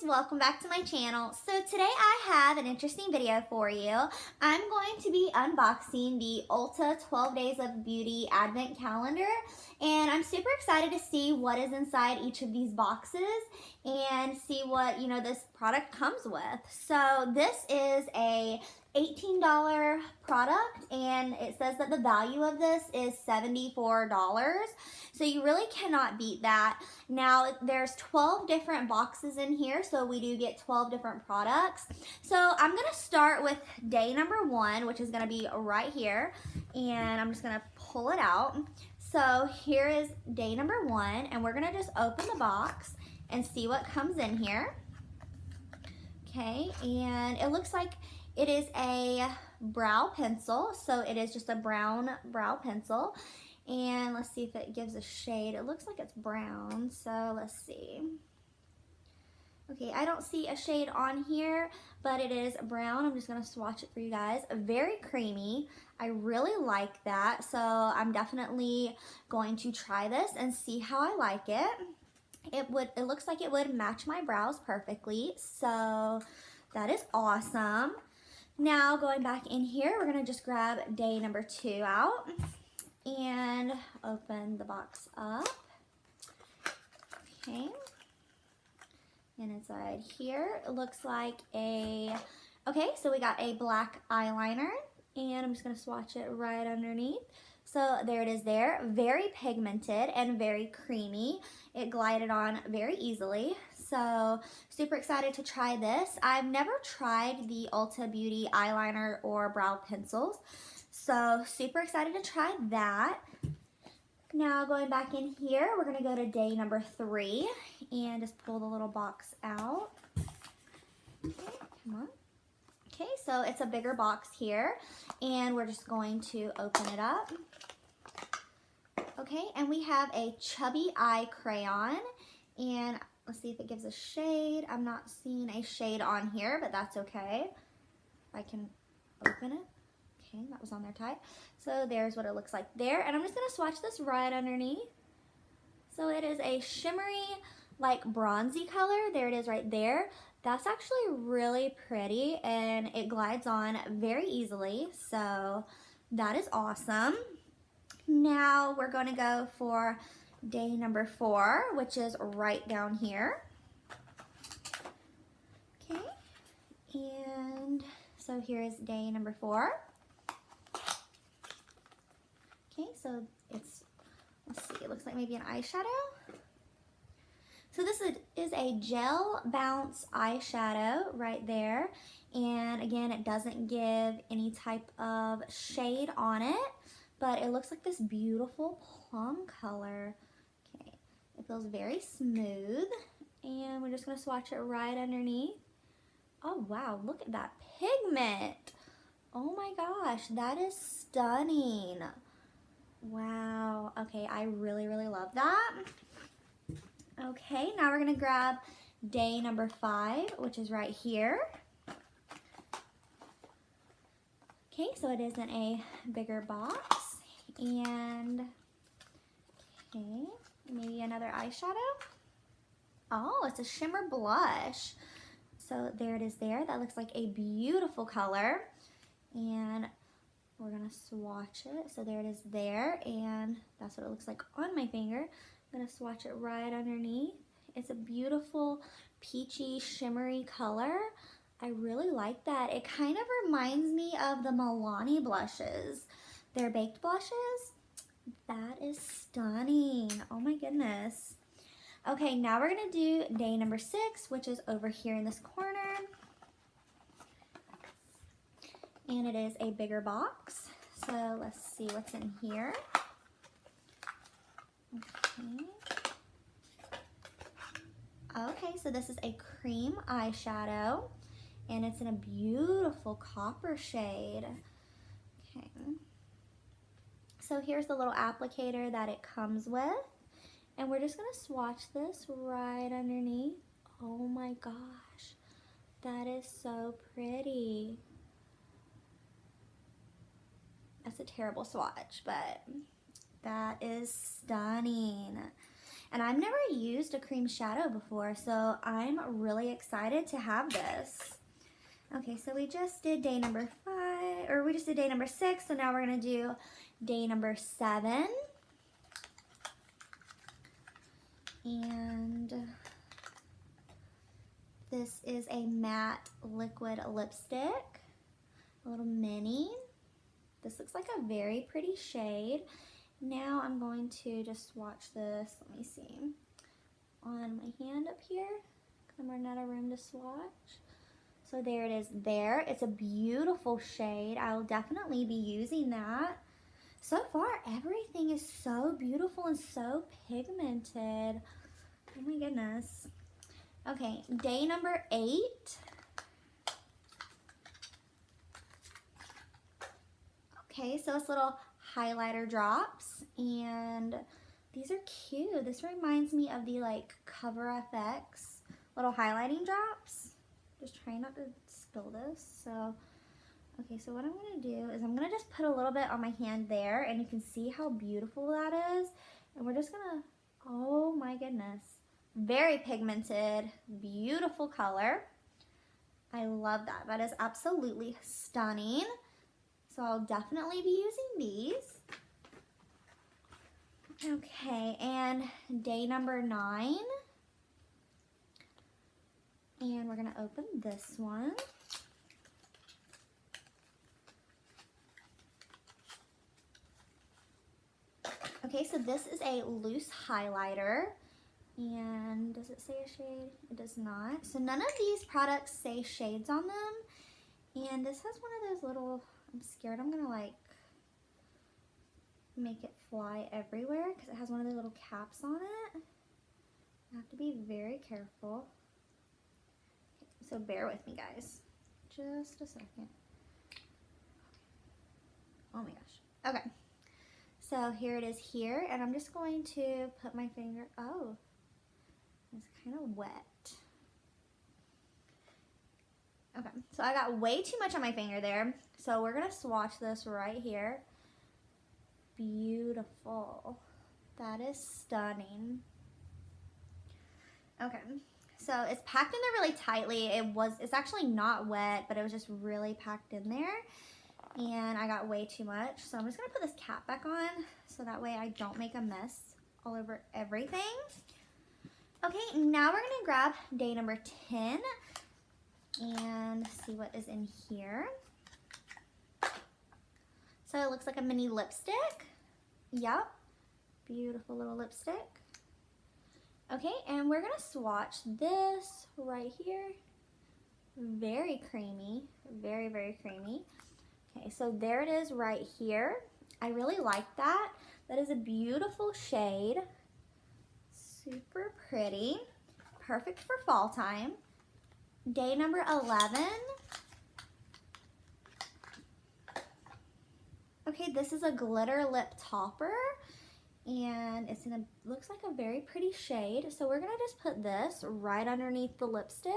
welcome back to my channel. So today I have an interesting video for you. I'm going to be unboxing the Ulta 12 Days of Beauty Advent Calendar, and I'm super excited to see what is inside each of these boxes and see what, this product comes with. So this is a $18 product, and it says that the value of this is $74. So you really cannot beat that. Now there's 12 different boxes in here, so we do get 12 different products. So I'm gonna start with day number 1, which is gonna be right here, and I'm just gonna pull it out. So here is day number 1, and we're gonna just open the box and see what comes in here. Okay, and it looks like it is a brow pencil, so it is just a brown brow pencil. And let's see if it gives a shade. It looks like it's brown, so let's see. Okay, I don't see a shade on here, but it is brown. I'm just gonna swatch it for you guys. Very creamy. I really like that, so I'm definitely going to try this and see how I like it. It looks like it would match my brows perfectly, so that is awesome. Now going back in here, we're gonna just grab day number 2 out and open the box up. Okay, and inside here it looks like okay, so we got a black eyeliner, and I'm just gonna swatch it right underneath. So there it is there, very pigmented and very creamy. It glided on very easily, so super excited to try this. I've never tried the Ulta Beauty eyeliner or brow pencils, so super excited to try that. Now going back in here, we're gonna go to day number 3 and just pull the little box out. Okay, come on. Okay, so it's a bigger box here, and we're just going to open it up. Okay, and we have a chubby eye crayon, and let's see if it gives a shade. I'm not seeing a shade on here, but that's okay. I can open it. Okay, that was on there tight. So there's what it looks like there, and I'm just gonna swatch this right underneath. So it is a shimmery, like bronzy color. There it is right there. That's actually really pretty, and it glides on very easily, so that is awesome. Now we're going to go for day number 4, which is right down here. Okay, and so here is day number 4. Okay, so let's see, it looks like maybe an eyeshadow. So this is a gel bounce eyeshadow right there, and again, it doesn't give any type of shade on it, but it looks like this beautiful plum color. Okay, it feels very smooth, and we're just gonna swatch it right underneath. Oh wow, look at that pigment. Oh my gosh, that is stunning. Wow, okay, I really love that. Okay, now we're gonna grab day number 5, which is right here. Okay, so it is in a bigger box, and okay, maybe another eyeshadow. Oh, it's a shimmer blush. So there it is there. That looks like a beautiful color, and we're gonna swatch it. So there it is there, and that's what it looks like on my finger. I'm gonna swatch it right underneath. It's a beautiful peachy shimmery color. I really like that. It kind of reminds me of the Milani blushes. They're baked blushes. That is stunning. Oh my goodness. Okay, now we're gonna do day number 6, which is over here in this corner. And it is a bigger box. So let's see what's in here. Okay, so this is a cream eyeshadow, and it's in a beautiful copper shade. Okay, so here's the little applicator that it comes with, and we're just gonna swatch this right underneath. Oh my gosh, that is so pretty. That's a terrible swatch, but that is stunning. And I've never used a cream shadow before, so I'm really excited to have this. Okay, so we just did day number 5, or we just did day number 6, so now we're gonna do day number 7. And this is a matte liquid lipstick, a little mini. This looks like a very pretty shade. Now I'm going to just swatch this, let me see, on my hand up here, because I'm running out of room to swatch. So there it is there. It's a beautiful shade. I will definitely be using that. So far, everything is so beautiful and so pigmented. Oh my goodness. Okay, day number 8. Okay, so it's little highlighter drops, and these are cute. This reminds me of the like Cover FX little highlighting drops. Just trying not to spill this. So, okay, so what I'm gonna do is I'm gonna just put a little bit on my hand there, and you can see how beautiful that is. And we're just gonna, oh my goodness. Very pigmented, beautiful color. I love that. That is absolutely stunning. So I'll definitely be using these. Okay, and day number 9. And we're gonna open this one. Okay, so this is a loose highlighter. And does it say a shade? It does not. So none of these products say shades on them. And this has one of those little, I'm scared I'm gonna like make it fly everywhere because it has one of those little caps on it. I have to be very careful. Okay, so bear with me, guys. Just a second. Oh my gosh. Okay. So here it is here, and I'm just going to put my finger, oh, it's kind of wet. Okay, so I got way too much on my finger there. So we're gonna swatch this right here. Beautiful. That is stunning. Okay, so it's packed in there really tightly. It's actually not wet, but it was just really packed in there. And I got way too much. So I'm just gonna put this cap back on so that way I don't make a mess all over everything. Okay, now we're gonna grab day number 10 and see what is in here. So it looks like a mini lipstick. Yep, beautiful little lipstick. Okay, and we're gonna swatch this right here. Very creamy, very, very creamy. Okay, so there it is right here. I really like that. That is a beautiful shade. Super pretty. Perfect for fall time. Day number 11. Okay, this is a glitter lip topper. And it's in a, looks like a very pretty shade. So we're gonna just put this right underneath the lipstick.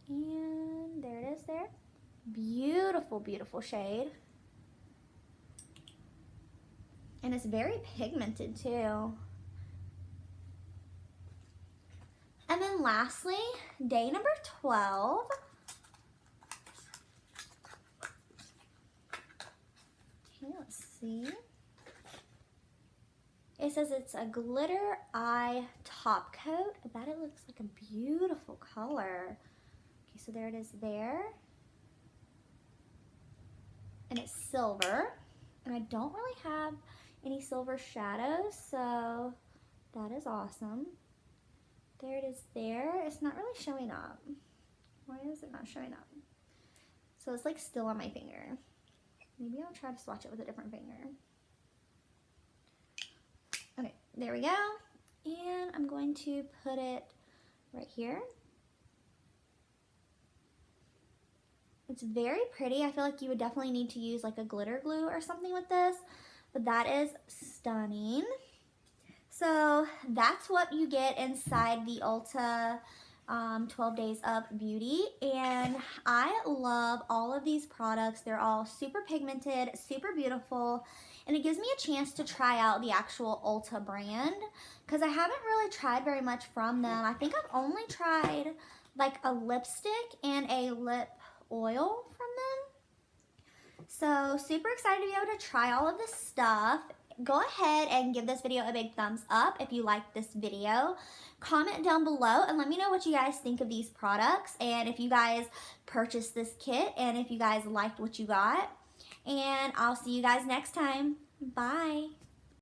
And there it is there. Beautiful, beautiful shade. And it's very pigmented too. And then lastly, day number 12. Okay, let's see. It says it's a glitter eye top coat. I bet it looks like a beautiful color. Okay, so there it is there. And it's silver. And I don't really have any silver shadows, so that is awesome. There it is there. It's not really showing up. Why is it not showing up? So it's like still on my finger. Maybe I'll try to swatch it with a different finger. Okay, there we go. And I'm going to put it right here. It's very pretty. I feel like you would definitely need to use like a glitter glue or something with this, but that is stunning. So that's what you get inside the Ulta 12 Days of Beauty, and I love all of these products. They're all super pigmented, super beautiful, and it gives me a chance to try out the actual Ulta brand because I haven't really tried very much from them. I think I've only tried like a lipstick and a lip oil from them. So super excited to be able to try all of this stuff. Go ahead and give this video a big thumbs up if you like this video. Comment down below and let me know what you guys think of these products and if you guys purchased this kit and if you guys liked what you got. And I'll see you guys next time. Bye.